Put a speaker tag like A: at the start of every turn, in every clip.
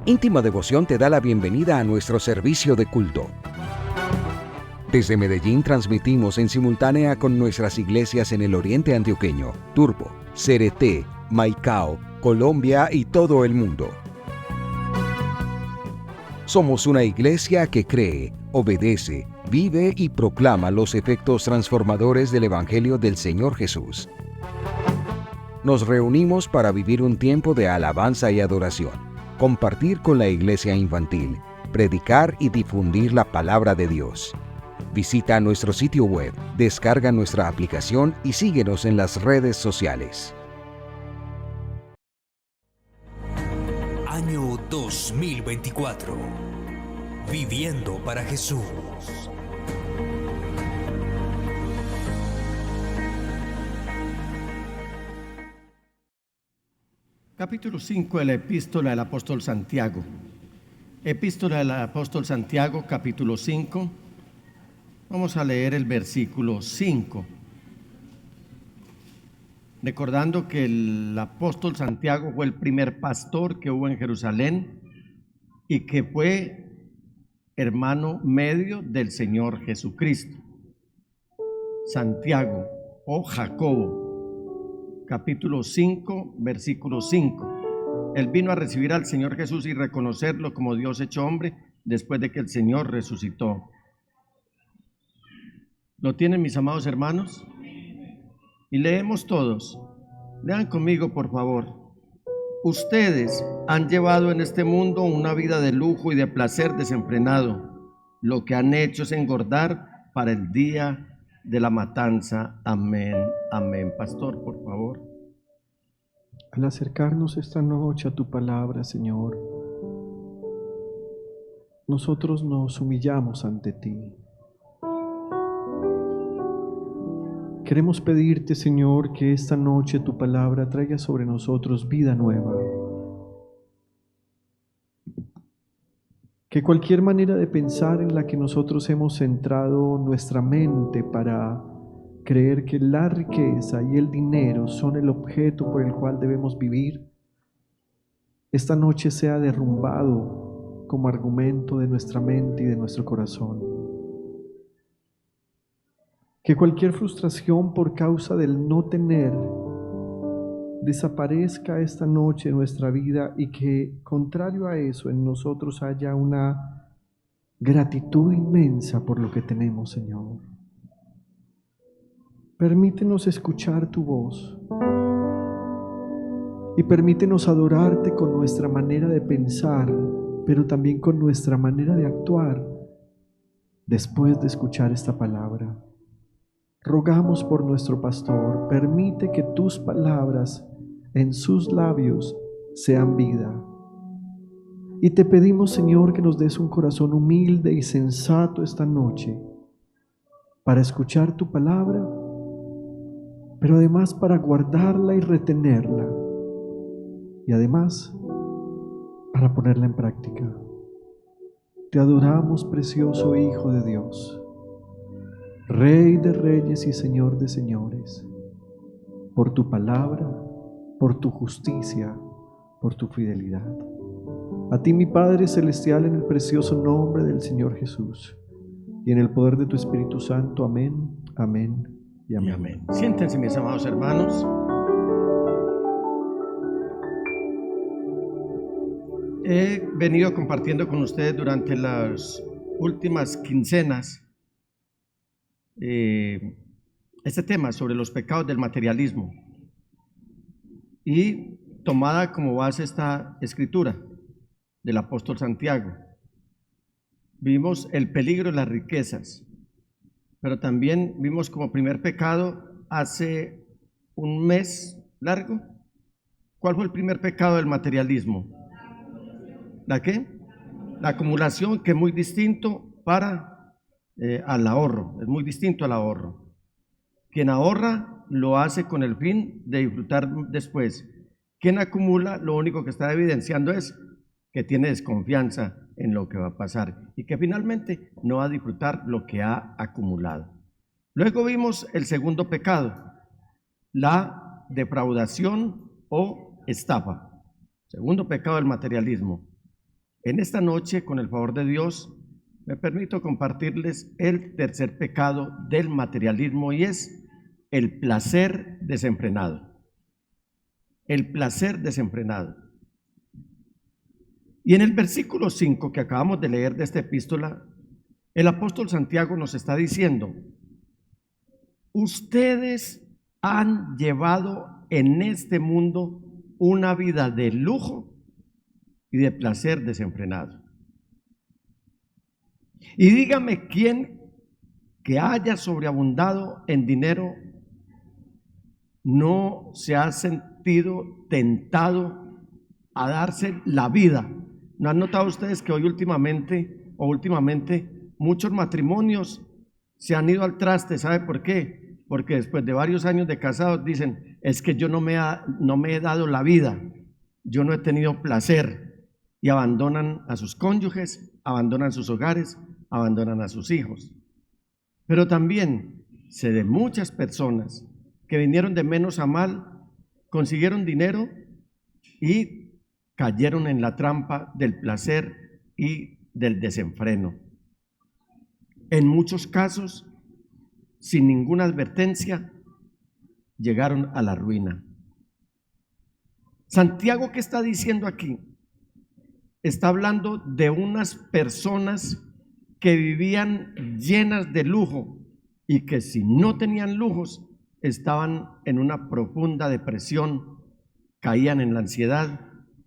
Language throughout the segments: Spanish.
A: Íntima Devoción te da la bienvenida a nuestro servicio de culto. Desde Medellín transmitimos en simultánea con nuestras iglesias en el oriente antioqueño, Turbo, Cereté, Maicao, Colombia y todo el mundo. Somos una iglesia que cree, obedece, vive y proclama los efectos transformadores del Evangelio del Señor Jesús. Nos reunimos para vivir un tiempo de alabanza y adoración, compartir con la iglesia infantil, predicar y difundir la palabra de Dios. Visita nuestro sitio web, descarga nuestra aplicación y síguenos en las redes sociales.
B: Año 2024. Viviendo para Jesús.
C: Capítulo 5 de la Epístola del Apóstol Santiago. Epístola del Apóstol Santiago, capítulo 5. Vamos a leer el versículo 5. Recordando que el apóstol Santiago fue el primer pastor que hubo en Jerusalén y que fue hermano medio del Señor Jesucristo. Santiago o Jacobo, capítulo 5, versículo 5. Él vino a recibir al Señor Jesús y reconocerlo como Dios hecho hombre después de que el Señor resucitó. ¿Lo tienen, mis amados hermanos? Y leemos todos. Lean conmigo, por favor. Ustedes han llevado en este mundo una vida de lujo y de placer desenfrenado. Lo que han hecho es engordar para el día de la matanza. Amén, amén. Pastor, por favor.
D: Al acercarnos esta noche a tu palabra, Señor, nosotros nos humillamos ante ti. Queremos pedirte, Señor, que esta noche tu palabra traiga sobre nosotros vida nueva. Que cualquier manera de pensar en la que nosotros hemos centrado nuestra mente para creer que la riqueza y el dinero son el objeto por el cual debemos vivir, esta noche sea derrumbado como argumento de nuestra mente y de nuestro corazón. Que cualquier frustración por causa del no tener desaparezca esta noche en nuestra vida y que, contrario a eso, en nosotros haya una gratitud inmensa por lo que tenemos, Señor. Permítenos escuchar tu voz y permítenos adorarte con nuestra manera de pensar, pero también con nuestra manera de actuar después de escuchar esta palabra. Rogamos por nuestro pastor, permite que tus palabras en sus labios sean vida. Y te pedimos, Señor, que nos des un corazón humilde y sensato esta noche para escuchar tu palabra, pero además para guardarla y retenerla, y además para ponerla en práctica. Te adoramos, precioso Hijo de Dios, Rey de reyes y Señor de señores, por tu palabra, por tu justicia, por tu fidelidad. A ti, mi Padre Celestial, en el precioso nombre del Señor Jesús y en el poder de tu Espíritu Santo. Amén, amén y amén.
C: Amén. Siéntense, mis amados hermanos. He venido compartiendo con ustedes durante las últimas quincenas este tema sobre los pecados del materialismo, y tomada como base esta escritura del apóstol Santiago, vimos el peligro de las riquezas, pero también vimos como primer pecado hace un mes largo. ¿Cuál fue el primer pecado del materialismo? ¿La qué? La acumulación, que es muy distinto al ahorro, es muy distinto al ahorro. Quien ahorra lo hace con el fin de disfrutar después. Quien acumula, lo único que está evidenciando es que tiene desconfianza en lo que va a pasar y que finalmente no va a disfrutar lo que ha acumulado. Luego vimos el segundo pecado, la defraudación o estafa. Segundo pecado del materialismo. en esta noche, con el favor de Dios, me permito compartirles el tercer pecado del materialismo y es el placer desenfrenado. El placer desenfrenado. Y en el versículo 5 que acabamos de leer de esta epístola, el apóstol Santiago nos está diciendo: ustedes han llevado en este mundo una vida de lujo y de placer desenfrenado. Y dígame quién que haya sobreabundado en dinero no se ha sentido tentado a darse la vida. ¿No han notado ustedes que hoy últimamente muchos matrimonios se han ido al traste? ¿Sabe por qué? Porque después de varios años de casados dicen: es que yo no me he dado la vida, yo no he tenido placer, y abandonan a sus cónyuges, abandonan sus hogares, abandonan a sus hijos. Pero también sé de muchas personas que vinieron de menos a mal, consiguieron dinero y cayeron en la trampa del placer y del desenfreno. En muchos casos, sin ninguna advertencia, llegaron a la ruina. Santiago, ¿qué está diciendo aquí? Está hablando de unas personas que vivían llenas de lujo y que si no tenían lujos estaban en una profunda depresión, caían en la ansiedad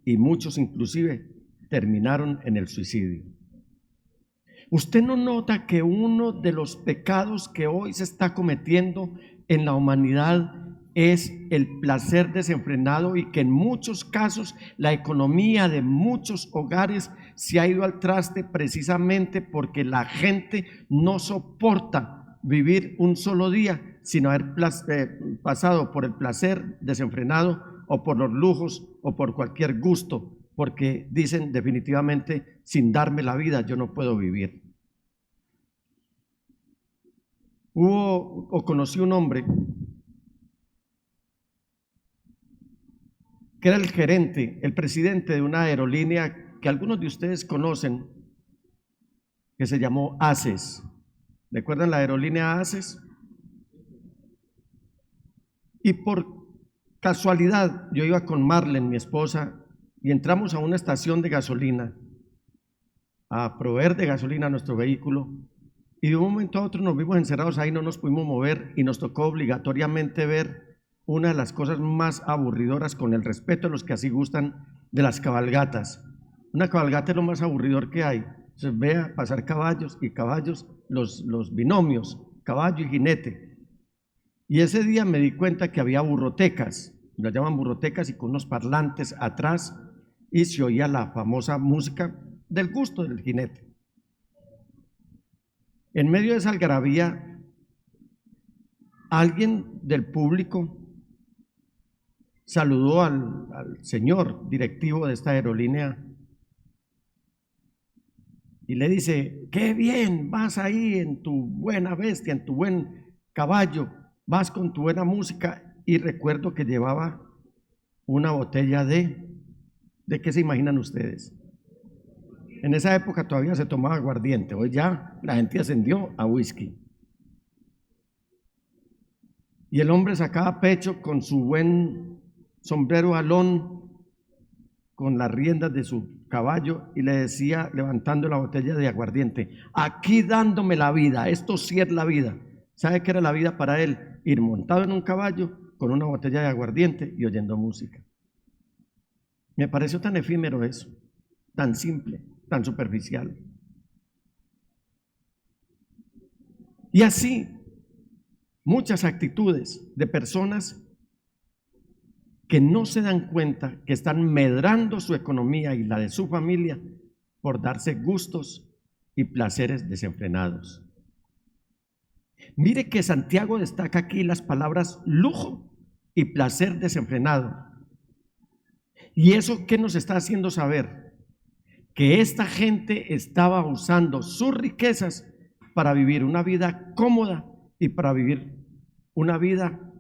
C: y muchos inclusive terminaron en el suicidio. ¿Usted no nota que uno de los pecados que hoy se está cometiendo en la humanidad es el placer desenfrenado y que en muchos casos la economía de muchos hogares se ha ido al traste precisamente porque la gente no soporta vivir un solo día sin haber pasado por el placer desenfrenado o por los lujos o por cualquier gusto, porque dicen definitivamente: sin darme la vida yo no puedo vivir. Conocí un hombre que era el gerente, el presidente de una aerolínea que algunos de ustedes conocen, que se llamó ACES. ¿Recuerdan la aerolínea ACES? Y por casualidad yo iba con Marlene, mi esposa, y entramos a una estación de gasolina a proveer de gasolina a nuestro vehículo, y de un momento a otro nos vimos encerrados ahí, no nos pudimos mover y nos tocó obligatoriamente ver una de las cosas más aburridoras, con el respeto a los que así gustan, de las cabalgatas. Una cabalgata es lo más aburridor que hay. Entonces vea pasar caballos y caballos, los binomios, caballo y jinete. Y ese día me di cuenta que había burrotecas, las llaman burrotecas, y con unos parlantes atrás, y se oía la famosa música del gusto del jinete. En medio de esa algarabía, alguien del público saludó al señor directivo de esta aerolínea y le dice: qué bien, vas ahí en tu buena bestia, en tu buen caballo, vas con tu buena música. Y recuerdo que llevaba una botella ¿de qué se imaginan ustedes? En esa época todavía se tomaba aguardiente, hoy ya la gente ascendió a whisky. Y el hombre sacaba pecho con su buen sombrero alón, con las riendas de su caballo, y le decía, levantando la botella de aguardiente: aquí dándome la vida, esto sí es la vida. ¿Sabe qué era la vida para él? Ir montado en un caballo con una botella de aguardiente y oyendo música. Me pareció tan efímero eso, tan simple, tan superficial. Y así muchas actitudes de personas que no se dan cuenta que están medrando su economía y la de su familia por darse gustos y placeres desenfrenados. Mire que Santiago destaca aquí las palabras lujo y placer desenfrenado. ¿Y eso qué nos está haciendo saber? Que esta gente estaba usando sus riquezas para vivir una vida cómoda y para vivir una vida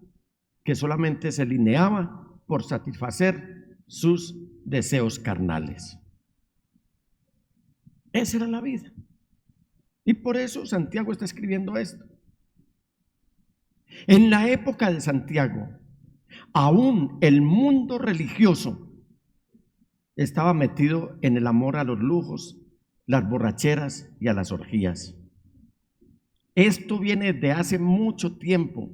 C: que solamente se lineaba por satisfacer sus deseos carnales. Esa era la vida. Y por eso Santiago está escribiendo esto. En la época de Santiago, aún el mundo religioso estaba metido en el amor a los lujos, las borracheras y a las orgías. Esto viene de hace mucho tiempo,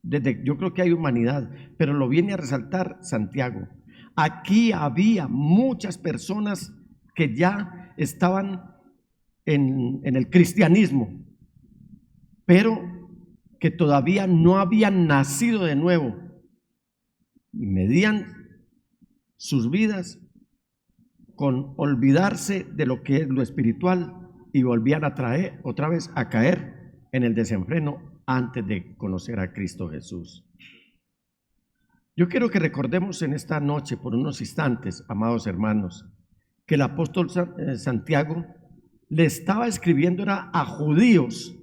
C: desde yo creo que hay humanidad, pero lo viene a resaltar Santiago. Aquí había muchas personas que ya estaban en el cristianismo, pero que todavía no habían nacido de nuevo y medían sus vidas con olvidarse de lo que es lo espiritual y volvían a traer otra vez a caer en el desenfreno antes de conocer a Cristo Jesús. Yo quiero que recordemos en esta noche por unos instantes, amados hermanos, que el apóstol Santiago le estaba escribiendo era a judíos,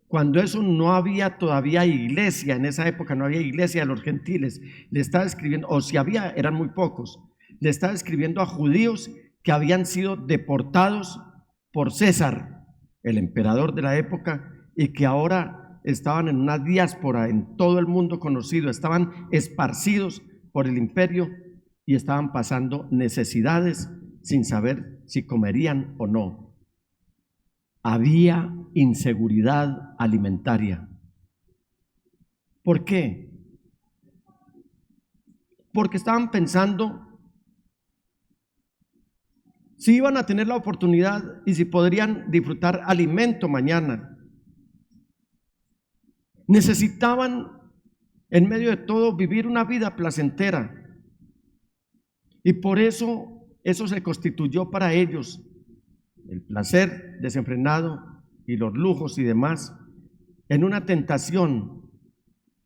C: cuando eso no había todavía iglesia, en esa época no había iglesia de los gentiles, le estaba escribiendo, o si había, eran muy pocos, le estaba escribiendo a judíos que habían sido deportados por César, el emperador de la época, y que ahora estaban en una diáspora en todo el mundo conocido, estaban esparcidos por el imperio y estaban pasando necesidades sin saber si comerían o no. Había inseguridad alimentaria. ¿Por qué? Porque estaban pensando si iban a tener la oportunidad y si podrían disfrutar alimento mañana. Necesitaban, en medio de todo, vivir una vida placentera. Y por eso se constituyó para ellos el placer desenfrenado y los lujos y demás en una tentación.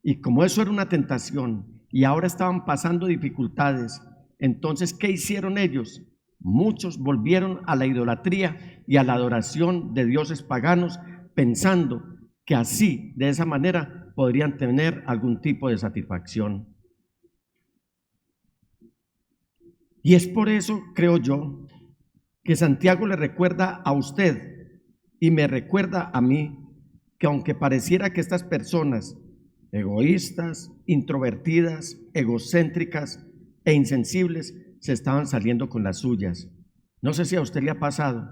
C: Y como eso era una tentación y ahora estaban pasando dificultades, entonces ¿qué hicieron ellos? Muchos volvieron a la idolatría y a la adoración de dioses paganos, pensando que así, de esa manera, podrían tener algún tipo de satisfacción. Y es por eso, creo yo, que Santiago le recuerda a usted y me recuerda a mí que aunque pareciera que estas personas egoístas, introvertidas, egocéntricas e insensibles se estaban saliendo con las suyas. No sé si a usted le ha pasado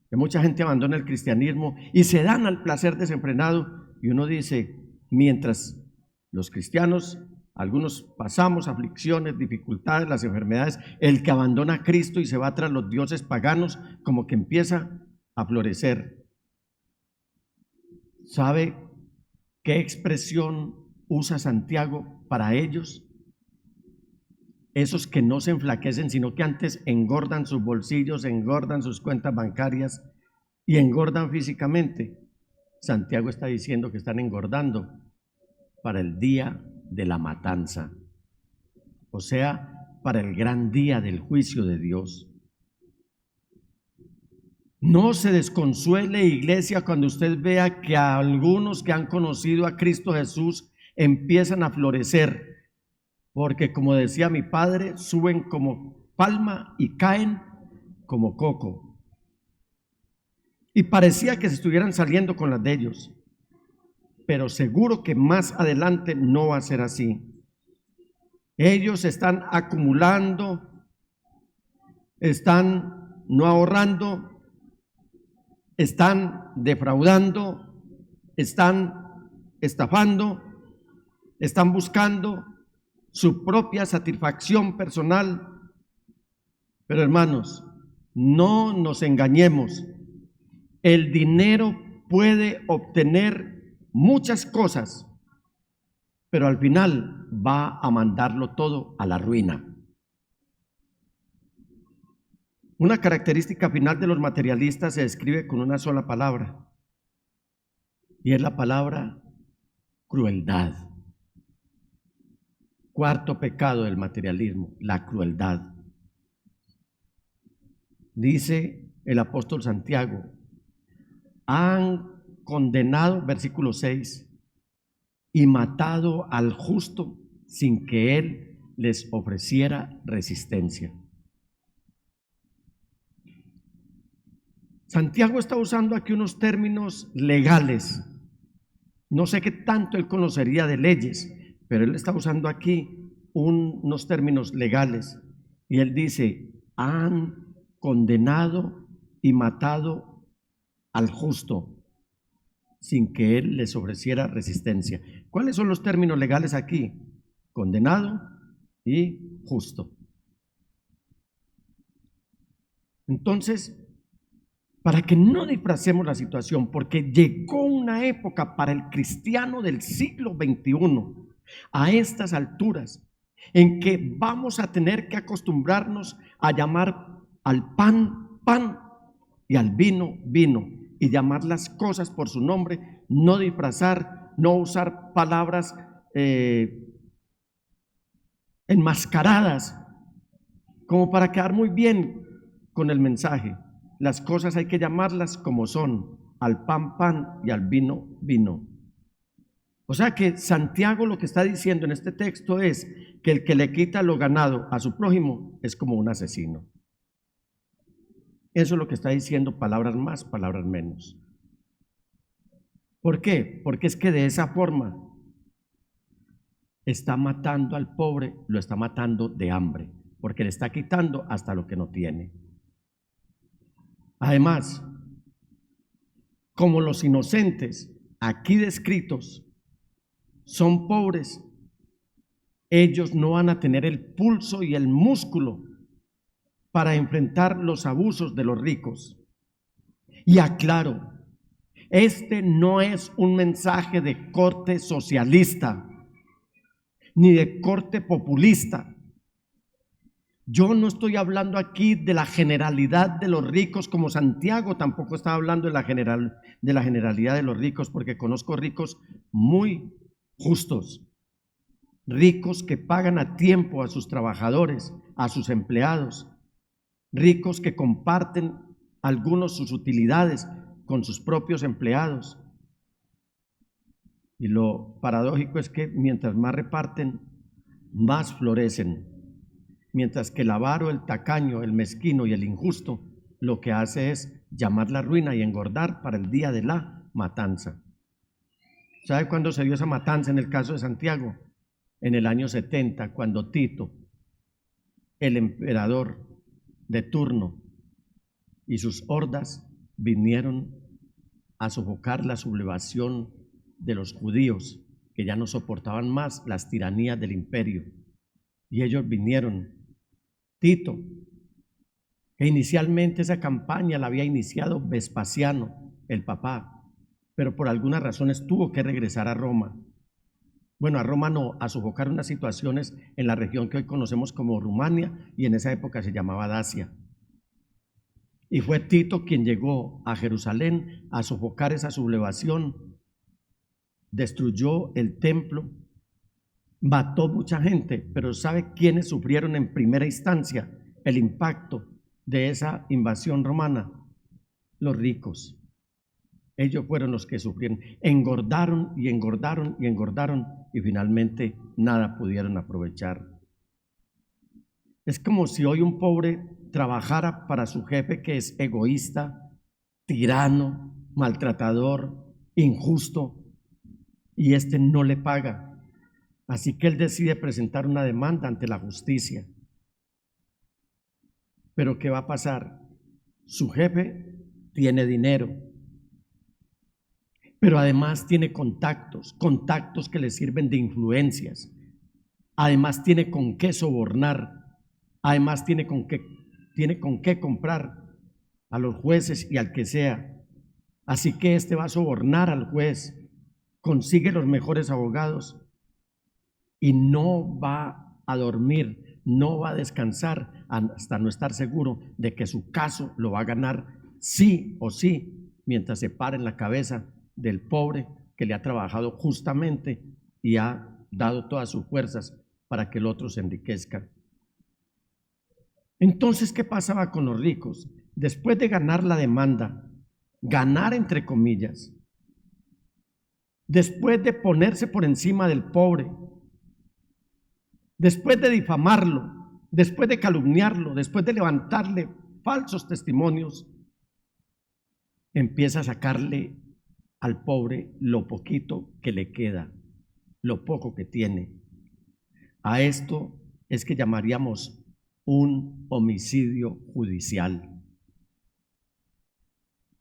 C: que mucha gente abandona el cristianismo y se dan al placer desenfrenado y uno dice, mientras los cristianos, algunos pasamos aflicciones, dificultades, las enfermedades, el que abandona a Cristo y se va tras los dioses paganos, como que empieza a florecer. ¿Sabe qué expresión usa Santiago para ellos? Esos que no se enflaquecen, sino que antes engordan sus bolsillos, engordan sus cuentas bancarias y engordan físicamente. Santiago está diciendo que están engordando para el día de la matanza, o sea, para el gran día del juicio de Dios. No se desconsuele, iglesia, cuando usted vea que a algunos que han conocido a Cristo Jesús empiezan a florecer, porque como decía mi padre, suben como palma y caen como coco. Y parecía que se estuvieran saliendo con las de ellos, pero seguro que más adelante no va a ser así. Ellos están acumulando, están no ahorrando, están defraudando, están estafando, están buscando su propia satisfacción personal. Pero hermanos, no nos engañemos. El dinero puede obtener muchas cosas, pero al final va a mandarlo todo a la ruina. Una característica final de los materialistas se describe con una sola palabra, y es la palabra crueldad. Cuarto pecado del materialismo, la crueldad. Dice el apóstol Santiago, han condenado, versículo 6, y matado al justo sin que él les ofreciera resistencia. Santiago está usando aquí unos términos legales. No sé qué tanto él conocería de leyes, pero él está usando aquí unos términos legales. Y él dice, han condenado y matado al justo sin que él les ofreciera resistencia. ¿Cuáles son los términos legales aquí? Condenado y justo. Entonces, para que no disfracemos la situación, porque llegó una época para el cristiano del siglo XXI, a estas alturas, en que vamos a tener que acostumbrarnos a llamar al pan, pan, y al vino, vino, y llamar las cosas por su nombre, no disfrazar, no usar palabras enmascaradas, como para quedar muy bien con el mensaje. Las cosas hay que llamarlas como son, al pan, pan, y al vino, vino. O sea que Santiago lo que está diciendo en este texto es que el que le quita lo ganado a su prójimo es como un asesino. Eso es lo que está diciendo, palabras más, palabras menos. ¿Por qué? Porque es que de esa forma está matando al pobre, lo está matando de hambre, porque le está quitando hasta lo que no tiene. Además, como los inocentes aquí descritos son pobres, ellos no van a tener el pulso y el músculo para enfrentar los abusos de los ricos. Y aclaro, este no es un mensaje de corte socialista, ni de corte populista. Yo no estoy hablando aquí de la generalidad de los ricos, como Santiago tampoco está hablando de la generalidad de los ricos, porque conozco ricos muy justos, ricos que pagan a tiempo a sus trabajadores, a sus empleados, ricos que comparten algunos sus utilidades con sus propios empleados. Y lo paradójico es que mientras más reparten, más florecen. Mientras que el avaro, el tacaño, el mezquino y el injusto lo que hace es llamar la ruina y engordar para el día de la matanza. ¿Sabe cuándo se dio esa matanza en el caso de Santiago? En el año 70, cuando Tito, el emperador de turno, y sus hordas vinieron a sofocar la sublevación de los judíos, que ya no soportaban más las tiranías del imperio. Y ellos vinieron. Tito, que inicialmente esa campaña la había iniciado Vespasiano, el papá, pero por algunas razones tuvo que regresar a Roma. Bueno, a Roma no, a sofocar unas situaciones en la región que hoy conocemos como Rumania, y en esa época se llamaba Dacia. Y fue Tito quien llegó a Jerusalén a sofocar esa sublevación, destruyó el templo, mató mucha gente, pero ¿sabe quiénes sufrieron en primera instancia el impacto de esa invasión romana? Los ricos. Ellos fueron los que sufrieron, engordaron y engordaron y engordaron, y finalmente nada pudieron aprovechar. Es como si hoy un pobre trabajara para su jefe, que es egoísta, tirano, maltratador, injusto, y este no le paga. Así que él decide presentar una demanda ante la justicia. Pero ¿qué va a pasar? Su jefe tiene dinero, pero además tiene contactos que le sirven de influencias. Además tiene con qué sobornar, además tiene con qué comprar a los jueces y al que sea. Así que este va a sobornar al juez, consigue los mejores abogados y no va a dormir, no va a descansar hasta no estar seguro de que su caso lo va a ganar sí o sí, mientras se para en la cabeza del pobre que le ha trabajado justamente y ha dado todas sus fuerzas para que el otro se enriquezca. Entonces, ¿qué pasaba con los ricos? Después de ganar la demanda, ganar entre comillas, después de ponerse por encima del pobre, después de difamarlo, después de calumniarlo, después de levantarle falsos testimonios, empieza a sacarle al pobre lo poquito que le queda, lo poco que tiene. A esto es que llamaríamos un homicidio judicial.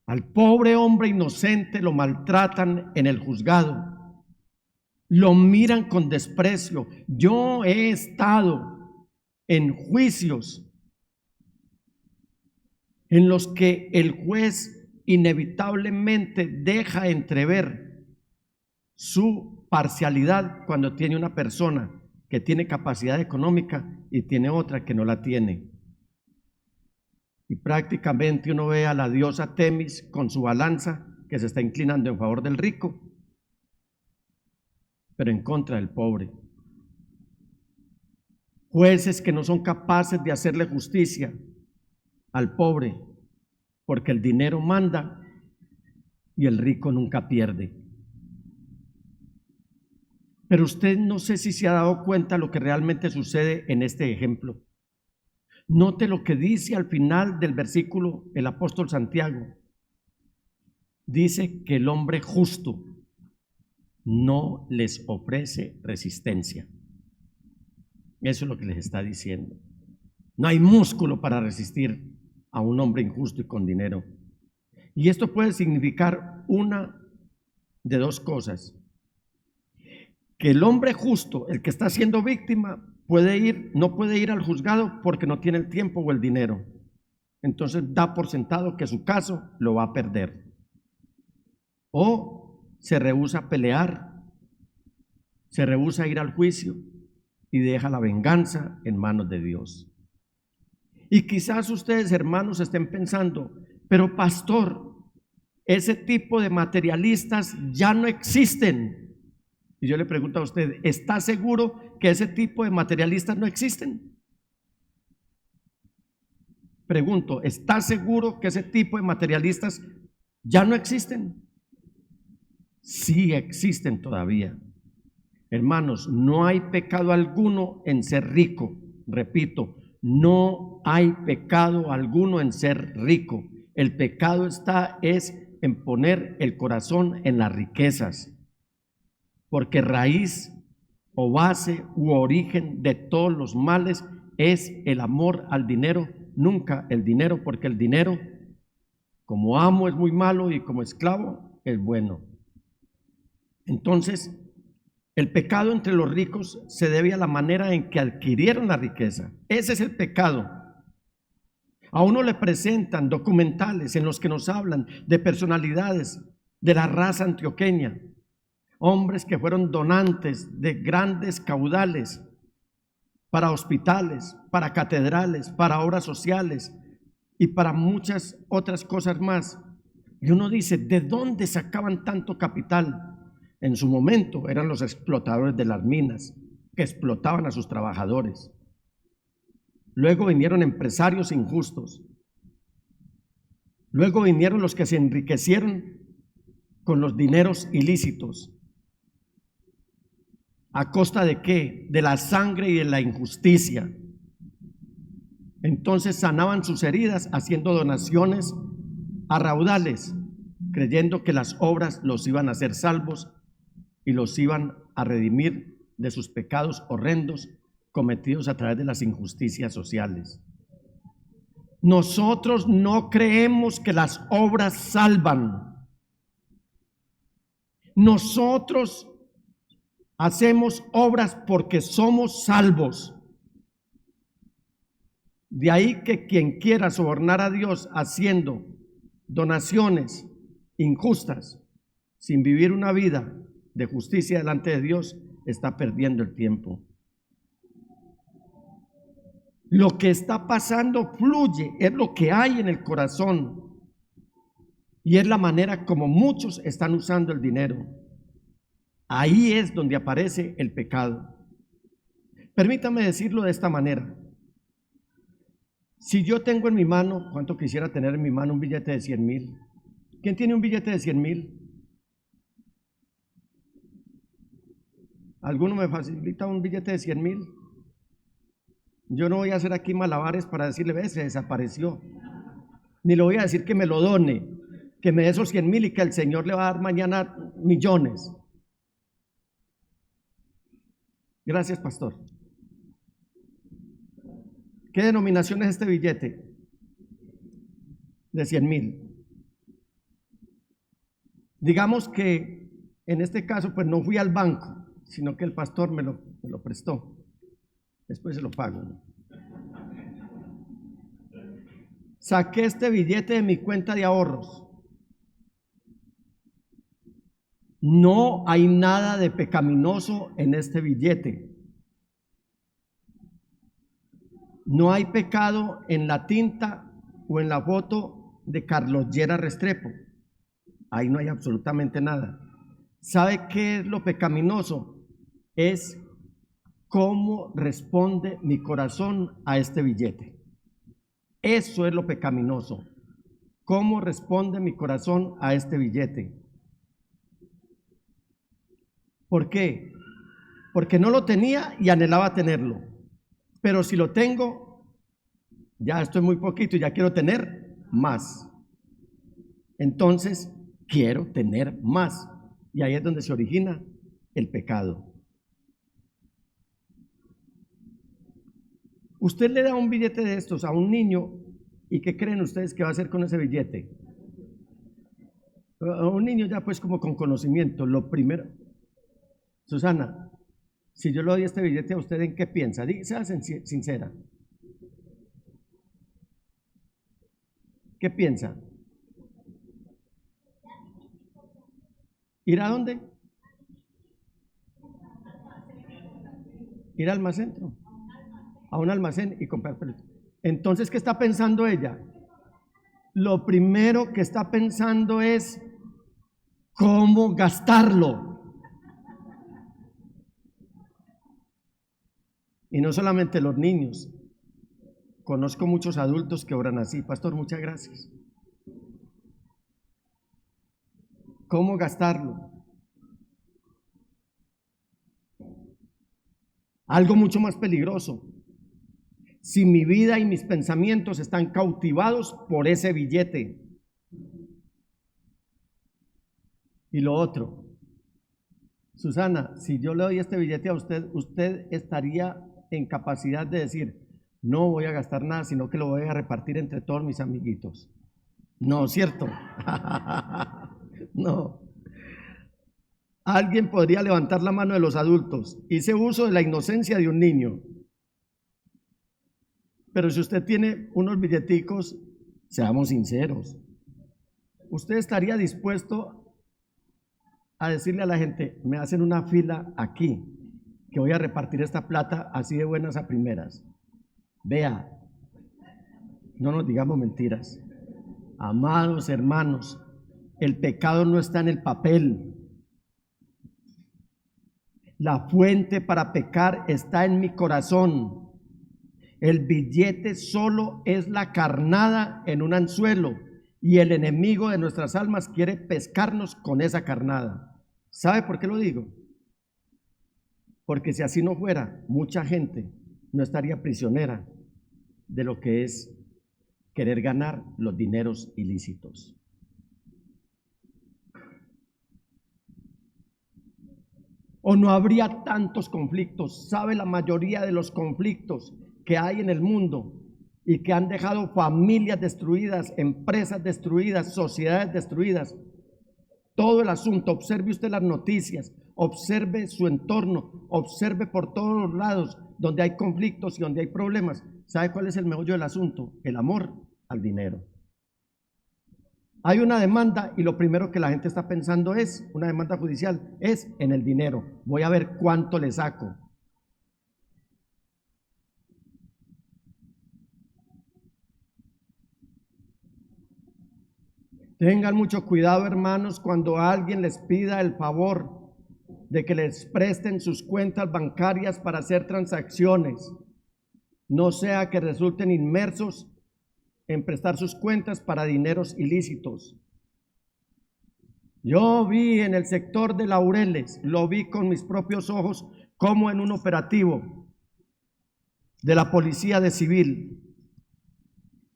C: Al pobre hombre inocente lo maltratan en el juzgado, lo miran con desprecio. Yo he estado en juicios en los que el juez inevitablemente deja entrever su parcialidad cuando tiene una persona que tiene capacidad económica y tiene otra que no la tiene. Y prácticamente uno ve a la diosa Temis con su balanza que se está inclinando en favor del rico, pero en contra del pobre. Jueces que no son capaces de hacerle justicia al pobre, porque el dinero manda y el rico nunca pierde. Pero usted no sé si se ha dado cuenta lo que realmente sucede en este ejemplo. Note lo que dice al final del versículo el apóstol Santiago. Dice que el hombre justo no les ofrece resistencia. Eso es lo que les está diciendo. No hay músculo para resistir a un hombre injusto y con dinero. Y esto puede significar una de dos cosas. Que el hombre justo, el que está siendo víctima, no puede ir al juzgado porque no tiene el tiempo o el dinero. Entonces da por sentado que su caso lo va a perder. O se rehúsa a pelear, se rehúsa a ir al juicio y deja la venganza en manos de Dios. Y quizás ustedes, hermanos, estén pensando, pero pastor, ese tipo de materialistas ya no existen. Y yo le pregunto a usted, ¿está seguro que ese tipo de materialistas no existen? Pregunto, ¿está seguro que ese tipo de materialistas ya no existen? Sí existen todavía. Hermanos, no hay pecado alguno en ser rico. Repito, no hay pecado alguno en ser rico. El pecado es en poner el corazón en las riquezas. Porque raíz o base u origen de todos los males es el amor al dinero, nunca el dinero, porque el dinero como amo es muy malo y como esclavo es bueno. Entonces, el pecado entre los ricos se debe a la manera en que adquirieron la riqueza. Ese es el pecado. A uno le presentan documentales en los que nos hablan de personalidades de la raza antioqueña, hombres que fueron donantes de grandes caudales para hospitales, para catedrales, para obras sociales y para muchas otras cosas más. Y uno dice, ¿de dónde sacaban tanto capital? En su momento eran los explotadores de las minas que explotaban a sus trabajadores. Luego vinieron empresarios injustos. Luego vinieron los que se enriquecieron con los dineros ilícitos. ¿A costa de qué? De la sangre y de la injusticia. Entonces sanaban sus heridas haciendo donaciones a raudales, creyendo que las obras los iban a hacer salvos y los iban a redimir de sus pecados horrendos cometidos a través de las injusticias sociales. Nosotros no creemos que las obras salvan. Nosotros hacemos obras porque somos salvos. De ahí que quien quiera sobornar a Dios haciendo donaciones injustas, sin vivir una vida de justicia delante de Dios, está perdiendo el tiempo. Lo que está pasando fluye, es lo que hay en el corazón y es la manera como muchos están usando el dinero. Ahí es donde aparece el pecado. Permítame decirlo de esta manera. Si yo tengo en mi mano, ¿cuánto quisiera tener en mi mano un billete de 100,000? ¿Quién tiene un billete de 100,000? ¿Alguno me facilita un billete de 100,000? Yo no voy a hacer aquí malabares para decirle, ve, se desapareció. Ni le voy a decir que me lo done, que me dé esos 100,000 y que el Señor le va a dar mañana millones. Gracias, pastor. ¿Qué denominación es este billete? De 100,000. Digamos que en este caso, pues no fui al banco, sino que el pastor me lo prestó. Después se lo pago, ¿no? Saqué este billete de mi cuenta de ahorros. No hay nada de pecaminoso en este billete. No hay pecado en la tinta o en la foto de Carlos Llera Restrepo. Ahí no hay absolutamente nada. ¿Sabe qué es lo pecaminoso? Es cómo responde mi corazón a este billete. Eso es lo pecaminoso. ¿Cómo responde mi corazón a este billete? ¿Por qué? Porque no lo tenía y anhelaba tenerlo. Pero si lo tengo, ya estoy muy poquito y ya quiero tener más. Entonces, quiero tener más. Y ahí es donde se origina el pecado. Usted le da un billete de estos a un niño y ¿qué creen ustedes que va a hacer con ese billete? A un niño ya pues como con conocimiento. Lo primero, Susana, si yo le doy este billete a usted, ¿en qué piensa? Sea sincera. ¿Qué piensa? ¿Ir a dónde? Ir al almacén. A un almacén y comprar peluches. Entonces, ¿qué está pensando ella? Lo primero que está pensando es cómo gastarlo. Y no solamente los niños. Conozco muchos adultos que obran así. Pastor, muchas gracias. ¿Cómo gastarlo? Algo mucho más peligroso. Si mi vida y mis pensamientos están cautivados por ese billete. Y lo otro, Susana, si yo le doy este billete a usted, usted estaría en capacidad de decir, no voy a gastar nada, sino que lo voy a repartir entre todos mis amiguitos. No, ¿cierto? No. Alguien podría levantar la mano de los adultos. Hice uso de la inocencia de un niño. Pero si usted tiene unos billeticos, seamos sinceros, ¿usted estaría dispuesto a decirle a la gente, me hacen una fila aquí, que voy a repartir esta plata así de buenas a primeras? Vea, no nos digamos mentiras. Amados hermanos, el pecado no está en el papel. La fuente para pecar está en mi corazón. El billete solo es la carnada en un anzuelo y el enemigo de nuestras almas quiere pescarnos con esa carnada. ¿Sabe por qué lo digo? Porque si así no fuera, mucha gente no estaría prisionera de lo que es querer ganar los dineros ilícitos. O no habría tantos conflictos. ¿Sabe la mayoría de los conflictos que hay en el mundo y que han dejado familias destruidas, empresas destruidas, sociedades destruidas? Todo el asunto, observe usted las noticias, observe su entorno, observe por todos los lados donde hay conflictos y donde hay problemas. ¿Sabe cuál es el meollo del asunto? El amor al dinero. Hay una demanda y lo primero que la gente está pensando es, una demanda judicial, es en el dinero. Voy a ver cuánto le saco. Tengan mucho cuidado, hermanos, cuando alguien les pida el favor de que les presten sus cuentas bancarias para hacer transacciones. No sea que resulten inmersos en prestar sus cuentas para dineros ilícitos. Yo vi en el sector de Laureles, lo vi con mis propios ojos, como en un operativo de la policía de civil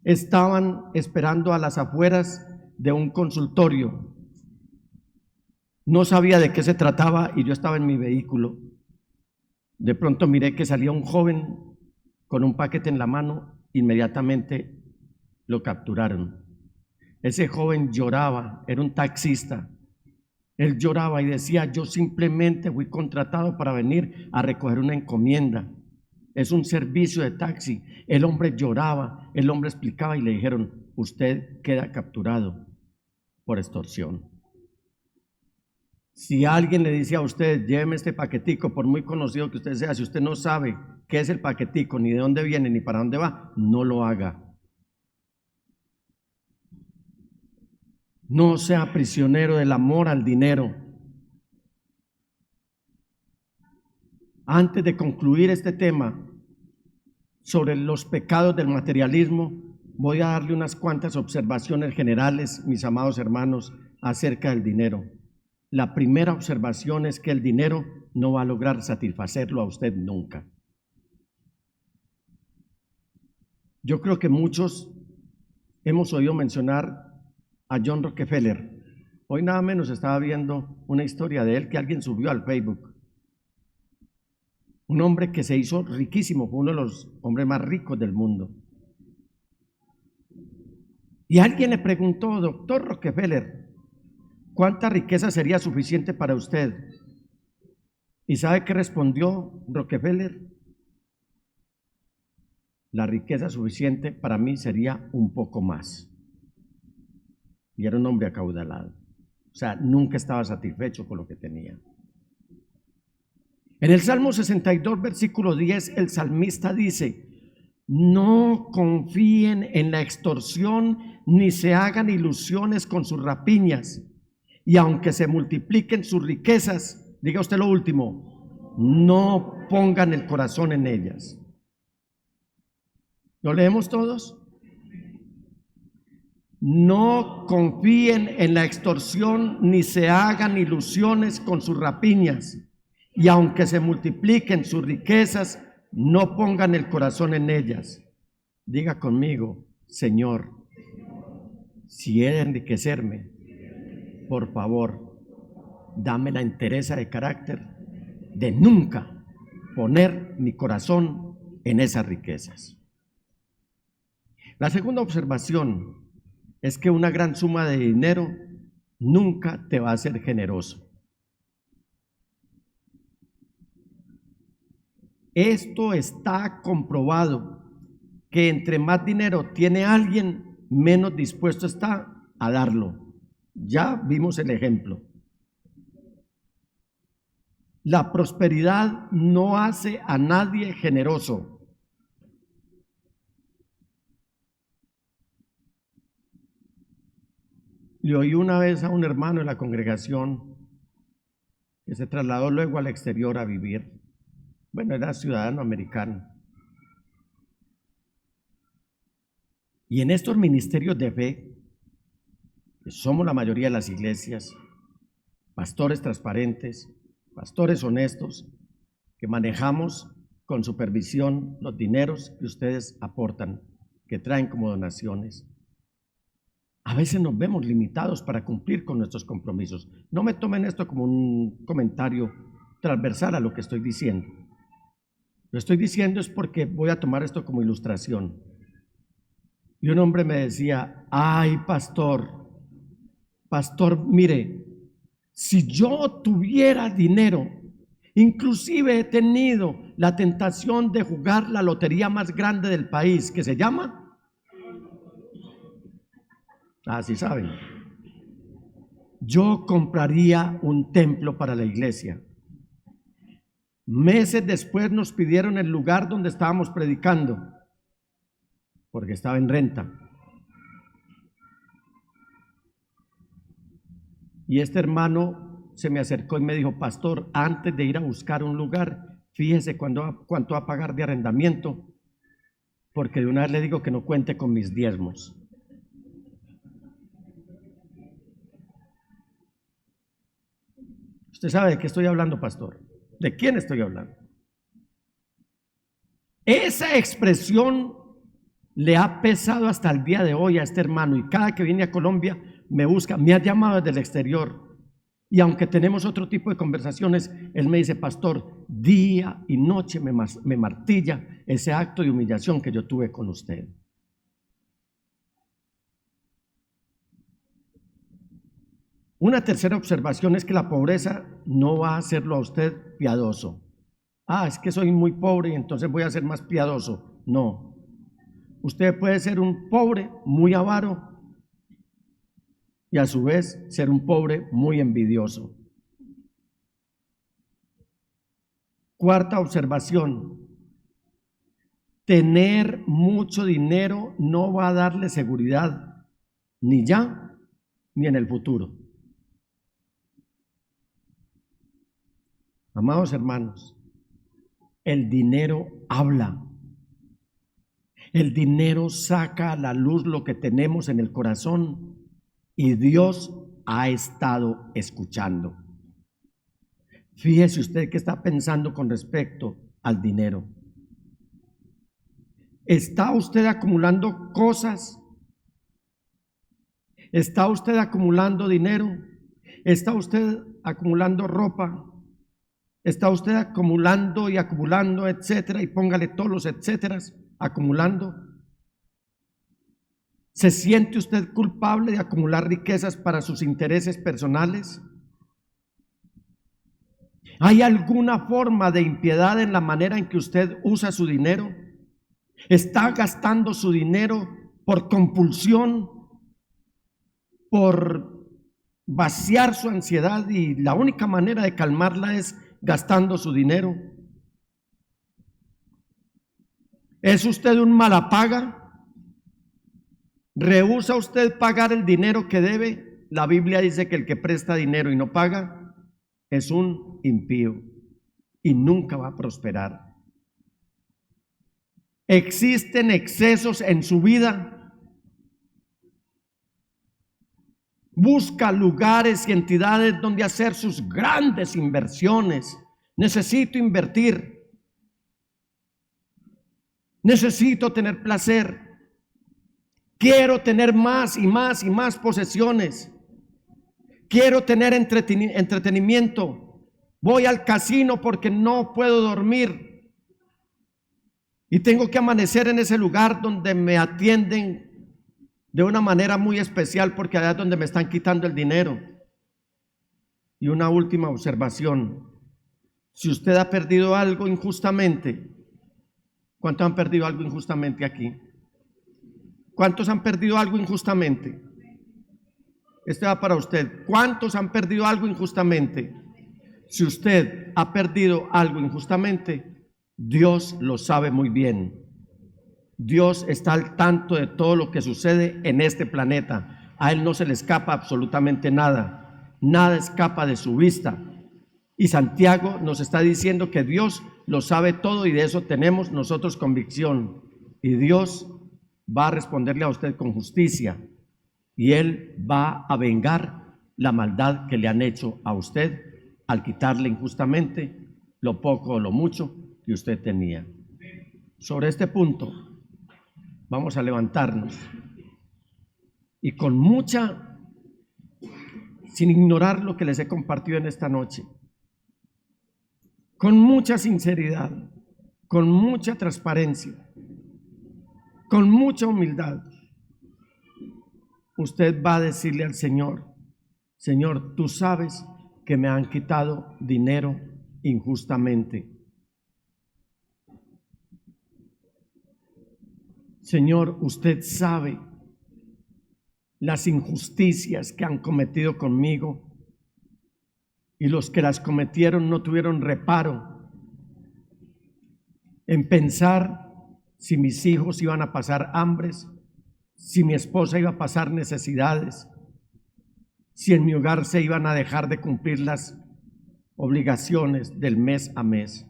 C: estaban esperando a las afueras de un consultorio. No sabía de qué se trataba y yo estaba en mi vehículo. De pronto miré que salía un joven con un paquete en la mano, inmediatamente lo capturaron. Ese joven lloraba, era un taxista. Él lloraba y decía: yo simplemente fui contratado para venir a recoger una encomienda. Es un servicio de taxi. El hombre lloraba, el hombre explicaba y le dijeron: usted queda capturado por extorsión. Si alguien le dice a usted: lléveme este paquetico, por muy conocido que usted sea, si usted no sabe qué es el paquetico, ni de dónde viene, ni para dónde va, no lo haga. No sea prisionero del amor al dinero. Antes de concluir este tema sobre los pecados del materialismo, voy a darle unas cuantas observaciones generales, mis amados hermanos, acerca del dinero. La primera observación es que el dinero no va a lograr satisfacerlo a usted nunca. Yo creo que muchos hemos oído mencionar a John Rockefeller. Hoy nada menos estaba viendo una historia de él que alguien subió al Facebook. Un hombre que se hizo riquísimo, fue uno de los hombres más ricos del mundo. Y alguien le preguntó: doctor Rockefeller, ¿cuánta riqueza sería suficiente para usted? ¿Y sabe qué respondió Rockefeller? La riqueza suficiente para mí sería un poco más. Y era un hombre acaudalado. O sea, nunca estaba satisfecho con lo que tenía. En el Salmo 62, versículo 10, el salmista dice: no confíen en la extorsión, ni se hagan ilusiones con sus rapiñas. Y aunque se multipliquen sus riquezas, diga usted lo último, no pongan el corazón en ellas. ¿Lo leemos todos? No confíen en la extorsión, ni se hagan ilusiones con sus rapiñas. Y aunque se multipliquen sus riquezas, no pongan el corazón en ellas. Diga conmigo: Señor, si he de enriquecerme, por favor, dame la entereza de carácter de nunca poner mi corazón en esas riquezas. La segunda observación es que una gran suma de dinero nunca te va a hacer generoso. Esto está comprobado, que entre más dinero tiene alguien, menos dispuesto está a darlo. Ya vimos el ejemplo. La prosperidad no hace a nadie generoso. Le oí una vez a un hermano en la congregación que se trasladó luego al exterior a vivir. Bueno, era ciudadano americano. Y en estos ministerios de fe, que somos la mayoría de las iglesias, pastores transparentes, pastores honestos, que manejamos con supervisión los dineros que ustedes aportan, que traen como donaciones. A veces nos vemos limitados para cumplir con nuestros compromisos. No me tomen esto como un comentario transversal a lo que estoy diciendo. Lo estoy diciendo es porque voy a tomar esto como ilustración. Y un hombre me decía: ay, pastor, mire, si yo tuviera dinero, inclusive he tenido la tentación de jugar la lotería más grande del país, que se llama... Así saben. Yo compraría un templo para la iglesia. Meses después nos pidieron el lugar donde estábamos predicando, porque estaba en renta. Y este hermano se me acercó y me dijo: pastor, antes de ir a buscar un lugar, fíjese cuánto va a pagar de arrendamiento, porque de una vez le digo que no cuente con mis diezmos. Usted sabe de qué estoy hablando, pastor. ¿De quién estoy hablando? Esa expresión le ha pesado hasta el día de hoy a este hermano, y cada que viene a Colombia me busca, me ha llamado desde el exterior. Y aunque tenemos otro tipo de conversaciones, él me dice: pastor, día y noche me martilla ese acto de humillación que yo tuve con usted. Una tercera observación es que la pobreza no va a hacerlo a usted piadoso. Es que soy muy pobre y entonces voy a ser más piadoso. No. Usted puede ser un pobre muy avaro y a su vez ser un pobre muy envidioso. Cuarta observación: tener mucho dinero no va a darle seguridad, ni ya, ni en el futuro. Amados hermanos, el dinero habla. El dinero saca a la luz lo que tenemos en el corazón y Dios ha estado escuchando. Fíjese usted qué está pensando con respecto al dinero. ¿Está usted acumulando cosas? ¿Está usted acumulando dinero? ¿Está usted acumulando ropa? ¿Está usted acumulando y acumulando, etcétera? Y póngale todos los etcéteras, acumulando. ¿Se siente usted culpable de acumular riquezas para sus intereses personales? ¿Hay alguna forma de impiedad en la manera en que usted usa su dinero? ¿Está gastando su dinero por compulsión, por vaciar su ansiedad y la única manera de calmarla es gastando su dinero? ¿Es usted un malapaga? ¿Rehúsa usted pagar el dinero que debe? La Biblia dice que el que presta dinero y no paga es un impío y nunca va a prosperar. ¿Existen excesos en su vida? Busca lugares y entidades donde hacer sus grandes inversiones. Necesito invertir. Necesito tener placer. Quiero tener más y más y más posesiones. Quiero tener entretenimiento. Voy al casino porque no puedo dormir. Y tengo que amanecer en ese lugar donde me atienden de una manera muy especial porque allá es donde me están quitando el dinero. Y una última observación: si usted ha perdido algo injustamente, ¿cuántos han perdido algo injustamente aquí? ¿Cuántos han perdido algo injustamente? Este va para usted. ¿Cuántos han perdido algo injustamente? Si usted ha perdido algo injustamente, Dios lo sabe muy bien. Dios está al tanto de todo lo que sucede en este planeta. A Él no se le escapa absolutamente nada. Nada escapa de su vista. Y Santiago nos está diciendo que Dios lo sabe todo y de eso tenemos nosotros convicción. Y Dios va a responderle a usted con justicia y Él va a vengar la maldad que le han hecho a usted al quitarle injustamente lo poco o lo mucho que usted tenía. Sobre este punto vamos a levantarnos y con mucha, sin ignorar lo que les he compartido en esta noche, con mucha sinceridad, con mucha transparencia, con mucha humildad, usted va a decirle al Señor: Señor, tú sabes que me han quitado dinero injustamente. Señor, usted sabe las injusticias que han cometido conmigo y los que las cometieron no tuvieron reparo en pensar si mis hijos iban a pasar hambres, si mi esposa iba a pasar necesidades, si en mi hogar se iban a dejar de cumplir las obligaciones del mes a mes.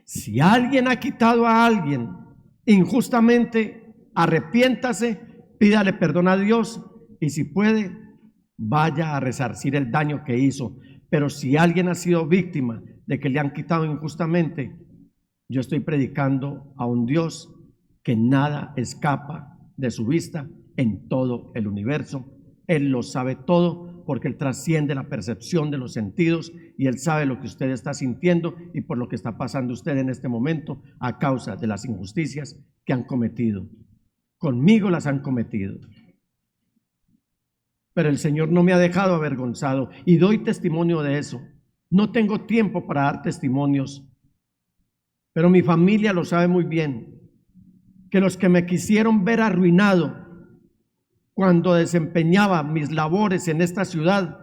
C: Si alguien ha quitado a alguien injustamente, arrepiéntase, pídale perdón a Dios y si puede, vaya a resarcir el daño que hizo. Pero si alguien ha sido víctima de que le han quitado injustamente, yo estoy predicando a un Dios que nada escapa de su vista en todo el universo. Él lo sabe todo porque Él trasciende la percepción de los sentidos y Él sabe lo que usted está sintiendo y por lo que está pasando usted en este momento a causa de las injusticias que han cometido. Conmigo las han cometido. Pero el Señor no me ha dejado avergonzado y doy testimonio de eso. No tengo tiempo para dar testimonios, pero mi familia lo sabe muy bien, que los que me quisieron ver arruinado cuando desempeñaba mis labores en esta ciudad,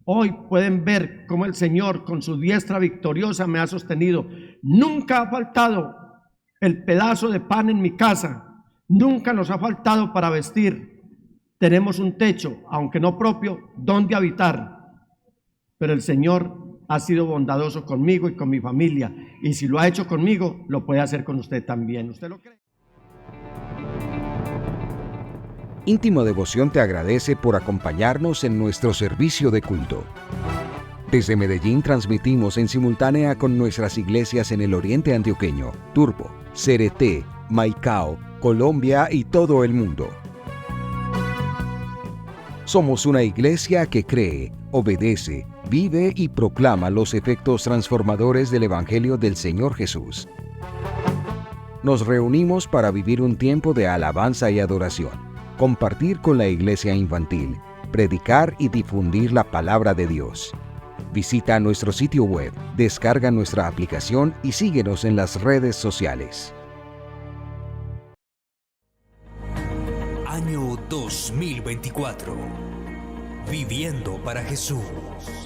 C: hoy pueden ver cómo el Señor con su diestra victoriosa me ha sostenido. Nunca ha faltado el pedazo de pan en mi casa, nunca nos ha faltado para vestir. Tenemos un techo, aunque no propio, donde habitar. Pero el Señor ha sido bondadoso conmigo y con mi familia. Y si lo ha hecho conmigo, lo puede hacer con usted también. ¿Usted lo cree?
A: Íntimo Devoción te agradece por acompañarnos en nuestro servicio de culto. Desde Medellín transmitimos en simultánea con nuestras iglesias en el Oriente Antioqueño, Turbo, Cereté, Maicao, Colombia y todo el mundo. Somos una iglesia que cree, obedece, vive y proclama los efectos transformadores del Evangelio del Señor Jesús. Nos reunimos para vivir un tiempo de alabanza y adoración, compartir con la iglesia infantil, predicar y difundir la palabra de Dios. Visita nuestro sitio web, descarga nuestra aplicación y síguenos en las redes sociales.
B: Año 2024. Viviendo para Jesús.